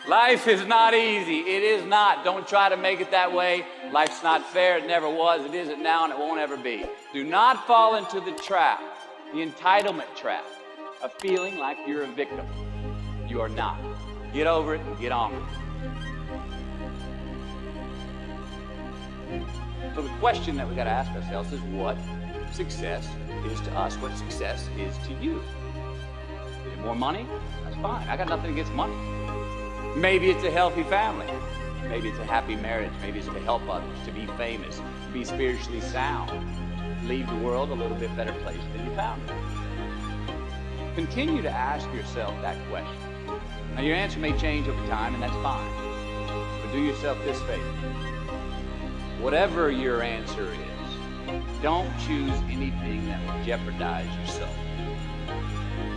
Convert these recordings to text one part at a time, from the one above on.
Life is not easy. It is not. Don't try to make it that way. Life's not fair. It never was. It isn't now, and it won't ever be. Do not fall into the trap, the entitlement trap, of feeling like you're a victim. You are not. Get over it and get on with it. So the question that we got to ask ourselves is, what success is to us? What success is to you? Is it more money? That's fine. I got nothing against money. Maybe it's a healthy family. Maybe it's a happy marriage. Maybe it's to help others, to be famous, to be spiritually sound, leave the world a little bit better place than you found it. Continue to ask yourself that question. Now, your answer may change over time, and that's fine. But do yourself this favor. Whatever your answer is, don't choose anything that will jeopardize yourself.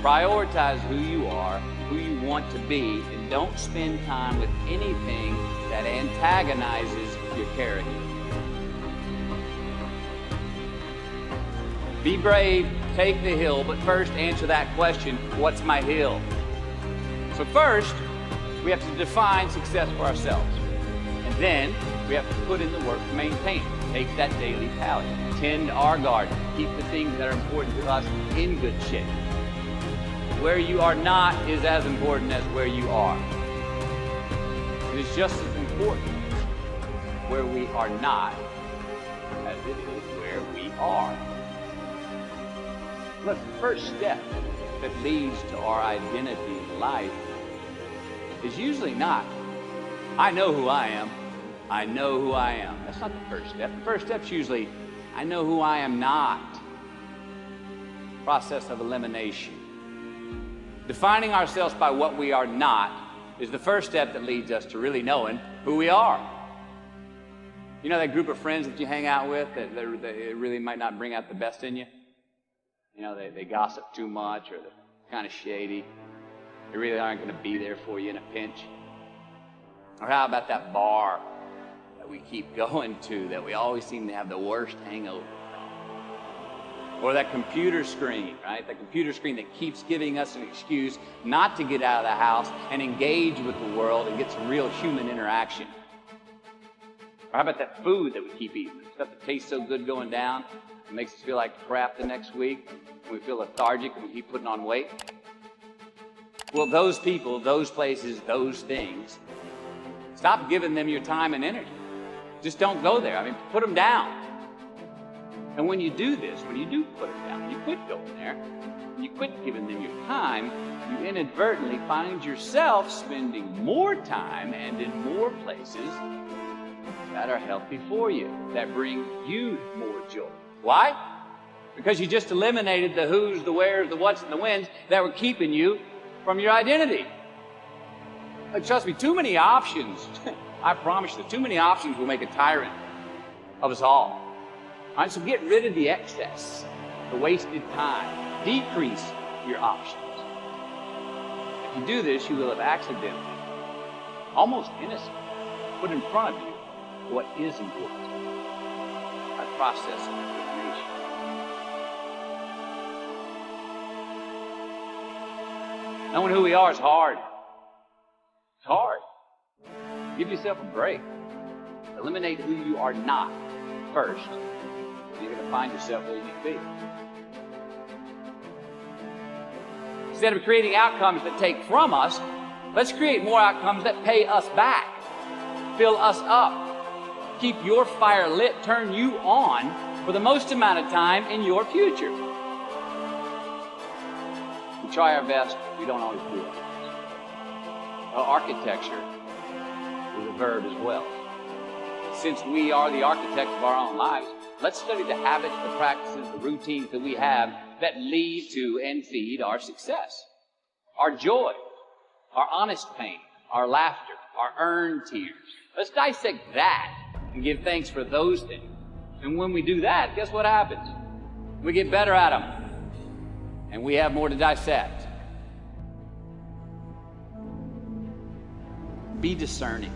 Prioritize who you are, who you want to be, and don't spend time with anything that antagonizes your character. Be brave, take the hill, but first answer that question, what's my hill? So first, we have to define success for ourselves. And then, we have to put in the work to maintain it. Take that daily tally. Tend our garden. Keep the things that are important to us in good shape. Where you are not is as important as where you are. It is just as important where we are not as it is where we are. Look, the first step that leads to our identity in life is usually not, I know who I am. I know who I am. That's not the first step. The first step's usually, I know who I am not. Process of elimination. Defining ourselves by what we are not is the first step that leads us to really knowing who we are. You know that group of friends that you hang out with that really might not bring out the best in you? You know, they gossip too much, or they're kind of shady. They really aren't going to be there for you in a pinch. Or how about that bar that we keep going to that we always seem to have the worst hangover? Or that computer screen, right? That computer screen that keeps giving us an excuse not to get out of the house and engage with the world and get some real human interaction. Or how about that food that we keep eating? Stuff that tastes so good going down, it makes us feel like crap the next week, and we feel lethargic and we keep putting on weight. Well, those people, those places, those things, stop giving them your time and energy. Just don't go there. I mean, put them down. And when you do this, when you do put them down, you quit going there, and you quit giving them your time, you inadvertently find yourself spending more time and in more places that are healthy for you, that bring you more joy. Why? Because you just eliminated the who's, the where's, the what's, and the when's that were keeping you from your identity. But trust me, too many options, I promise you, too many options will make a tyrant of us all. All right, so get rid of the excess, the wasted time. Decrease your options. If you do this, you will have accidentally, almost innocently, put in front of you what is important by process of elimination. Knowing who we are is hard. It's hard. Give yourself a break. Eliminate who you are not first. You're going to find yourself where you need to be. Instead of creating outcomes that take from us, let's create more outcomes that pay us back, fill us up, keep your fire lit, turn you on for the most amount of time in your future. We try our best, we don't always do it. Well, architecture is a verb as well. Since we are the architect of our own lives, let's study the habits, the practices, the routines that we have that lead to and feed our success. Our joy, our honest pain, our laughter, our earned tears. Let's dissect that and give thanks for those things. And when we do that, guess what happens? We get better at them. And we have more to dissect. Be discerning.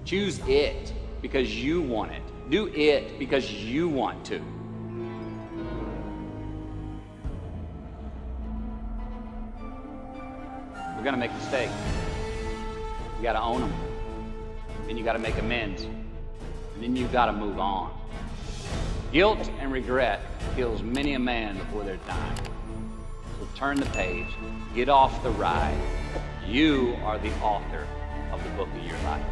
Choose it because you want it. Do it because you want to. We're going to make mistakes. You got to own them. Then you got to make amends. And then you got to move on. Guilt and regret kills many a man before their time. So turn the page. Get off the ride. You are the author of the book of your life.